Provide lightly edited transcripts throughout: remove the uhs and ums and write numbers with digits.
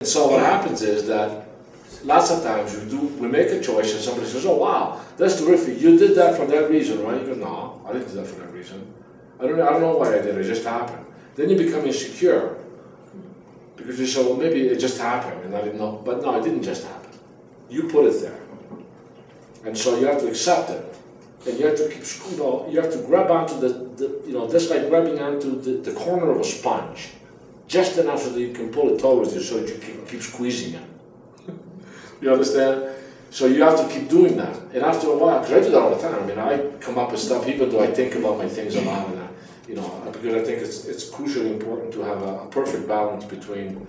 So what happens is that lots of times we make a choice and somebody says, oh wow, that's terrific, you did that for that reason, right? You go, no, I didn't do that for that reason. I don't know why I did it, it just happened. Then you become insecure because you say, well maybe it just happened and I didn't know, but no, it didn't just happen. You put it there. And so you have to accept it. And you have to keep, you have to grab onto just like grabbing onto the corner of a sponge, just enough so that you can pull it towards you so that you can keep squeezing it. You understand? So you have to keep doing that. And after a while, because I do that all the time, I mean, I come up with stuff even though I think about my things a lot, and because I think it's crucially important to have a perfect balance between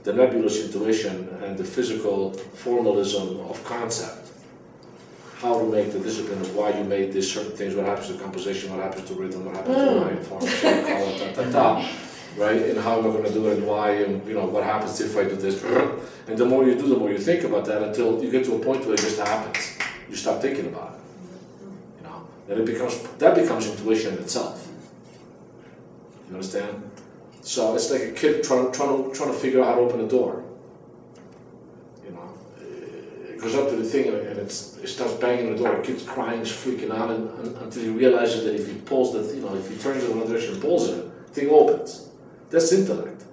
the nebulous intuition and the physical formalism of concept. How to make the discipline of why you made these certain things, what happens to composition, what happens to rhythm, what happens to line form, right? And how am I going to do it and why, and what happens if I do this. And the more you do, the more you think about that until you get to a point where it just happens. You stop thinking about it. And that becomes intuition in itself. You understand? So it's like a kid trying to figure out how to open a door. It goes up to the thing and it starts banging the door. The kid's crying, he's freaking out, until he realizes that if he pulls the, if he turns it in one direction and pulls it, the thing opens. That's intellect.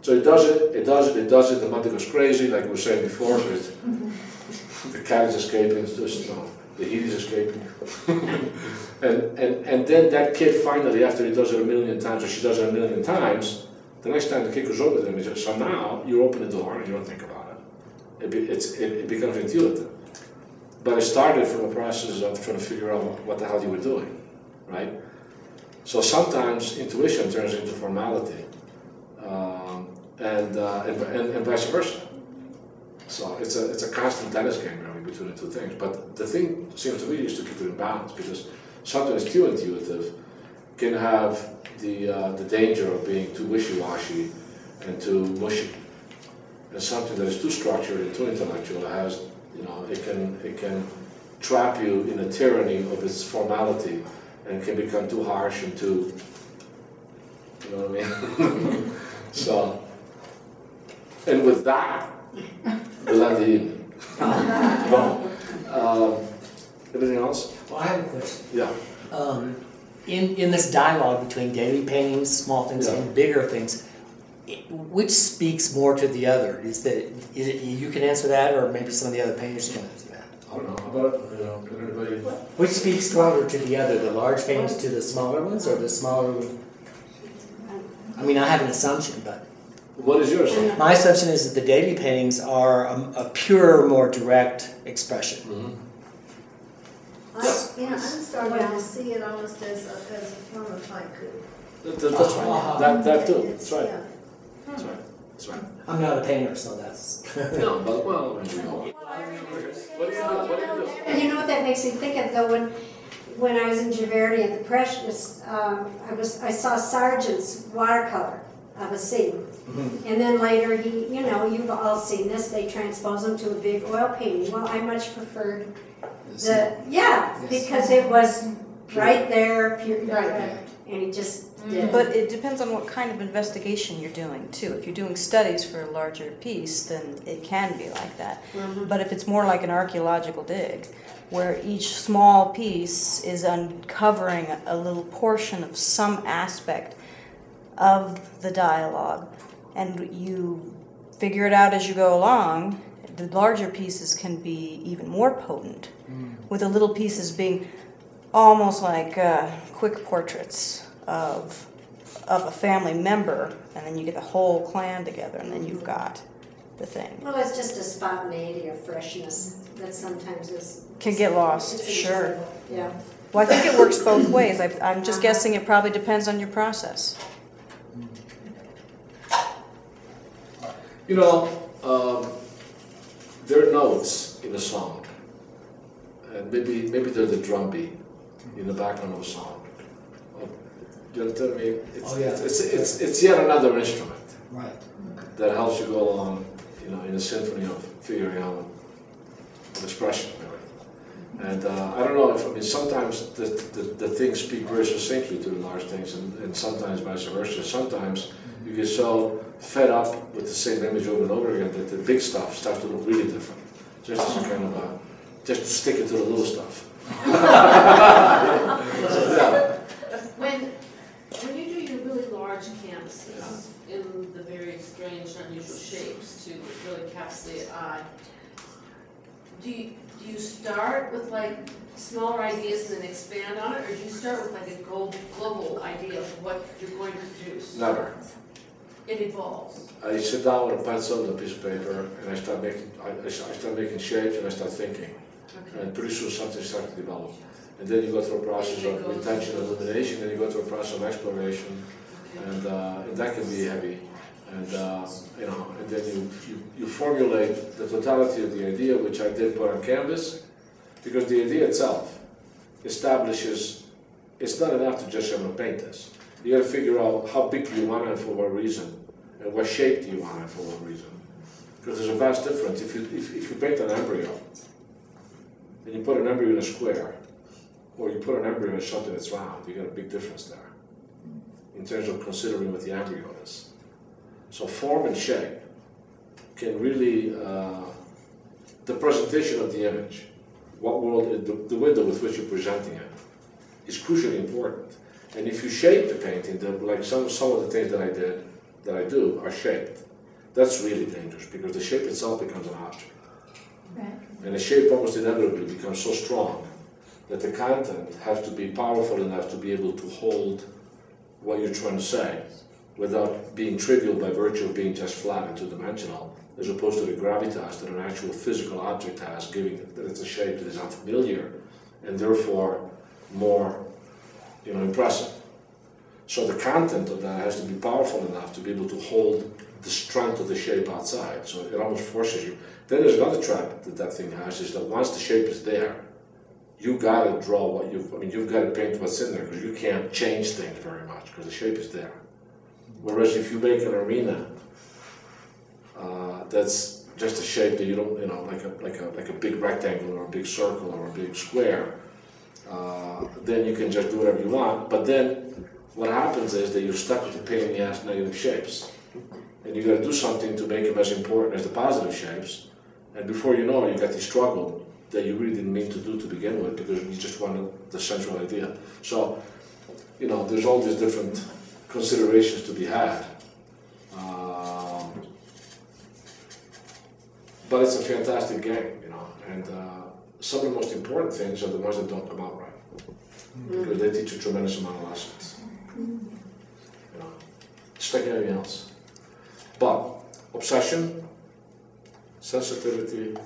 So it does it, the mother goes crazy, like we were saying before, the cat is escaping, it's just, the heat is escaping. and then that kid finally, after he does it a million times, or she does it a million times, the next time the kid goes over there, and he says, so now you open the door and you don't think about it. It becomes intuitive. But it started from a process of trying to figure out what the hell you were doing, right? So sometimes intuition turns into formality, and vice versa. So it's a constant tennis game really between the two things. But the thing seems to me is to keep it in balance, because something that's too intuitive can have the danger of being too wishy-washy and too mushy. And something that is too structured and too intellectual has, it can trap you in a tyranny of its formality and can become too harsh and too, you know what I mean? So, and with that, we'll end the evening. Anything else? Well, I have a question. Yeah. In this dialogue between daily paintings, small things, and bigger things, which speaks more to the other? Is it you can answer that, or maybe some of the other painters can answer that? I don't know. How about everybody? Which speaks stronger to the other, the large paintings to the smaller ones, or the smaller? I mean, I have an assumption, but what is your assumption? My assumption is that the daily paintings are a purer, more direct expression. Mm-hmm. I'm starting to see it almost as a form of haiku. That's right. That too. That's right. Yeah. That's right. That's right. I'm not a painter, so that's... No, but well, what do you do? You know what that makes me think of, though, when I was in Giverny at the Precious, I saw Sargent's watercolor of a scene. Mm-hmm. And then later you've all seen this, they transpose them to a big oil painting. Well, I much preferred because it was right there, and he just did. But it depends on what kind of investigation you're doing, too. If you're doing studies for a larger piece, then it can be like that. Mm-hmm. But if it's more like an archaeological dig, where each small piece is uncovering a little portion of some aspect of the dialogue, and you figure it out as you go along, the larger pieces can be even more potent, with the little pieces being almost like quick portraits of a family member, and then you get the whole clan together, and then you've got the thing. Well, it's just a spontaneity or freshness that sometimes can get lost, sure. Yeah. Well, I think it works both ways. I'm just guessing it probably depends on your process. There are notes in a song, and maybe they're the drum beat in the background of a song. You understand me? It's yet another instrument, right, that helps you go along, in a symphony of figuring out expression, really. And I don't know if sometimes the things speak very succinctly to the large things, and sometimes vice versa. Sometimes You get so fed up with the same image over and over again that the big stuff starts to look really different. Just as a kind of a, just to stick it to the little stuff. Yeah. When you do your really large canvases in the very strange, unusual shapes to really catch the eye, do you start with like smaller ideas and then expand on it, or do you start with like a global idea of what you're going to produce? Never. It evolves. I sit down with a pencil and a piece of paper, and I start making shapes, and I start thinking. Okay. And pretty soon something starts to develop. And then you go through a process of retention and elimination, then you go through a process of exploration, and that can be heavy. And you know, and then you formulate the totality of the idea, which I did put on canvas, because the idea itself establishes it's not enough to just say I'm going to paint this. You got to figure out how big do you want it and for what reason, and what shape do you want it for what reason. Because there's a vast difference. If you paint an embryo, and you put an embryo in a square, or you put an embryo in something that's round, you got a big difference there in terms of considering what the embryo is. So form and shape can really, the presentation of the image, what world, the window with which you're presenting it, is crucially important. And if you shape the painting, like some of the things that I do are shaped, that's really dangerous because the shape itself becomes an object. Right. And the shape almost inevitably becomes so strong that the content has to be powerful enough to be able to hold what you're trying to say without being trivial by virtue of being just flat and two-dimensional, as opposed to the gravitas that an actual physical object has, giving that it's a shape that is unfamiliar and therefore more, you know, impressive. So the content of that has to be powerful enough to be able to hold the strength of the shape outside. So it almost forces you. Then there's another trap that thing has, is that once the shape is there, you got to draw what you've got to paint what's in there, because you can't change things very much because the shape is there. Whereas if you make an arena that's just a shape that you don't, you know, like a big rectangle or a big circle or a big square, then you can just do whatever you want. But then what happens is that you're stuck with the pain in the ass negative shapes, and you got to do something to make them as important as the positive shapes. And before you know it, you got this struggle that you really didn't mean to do to begin with, because you just wanted the central idea. So, you know, there's all these different considerations to be had. But it's a fantastic game, you know, and some of the most important things are the ones that don't come out right, because they teach a tremendous amount of lessons. You know, just like anything else. But obsession, sensitivity,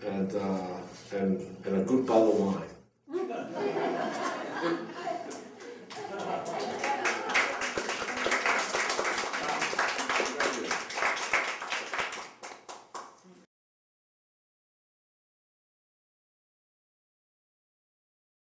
and a good bottle of wine.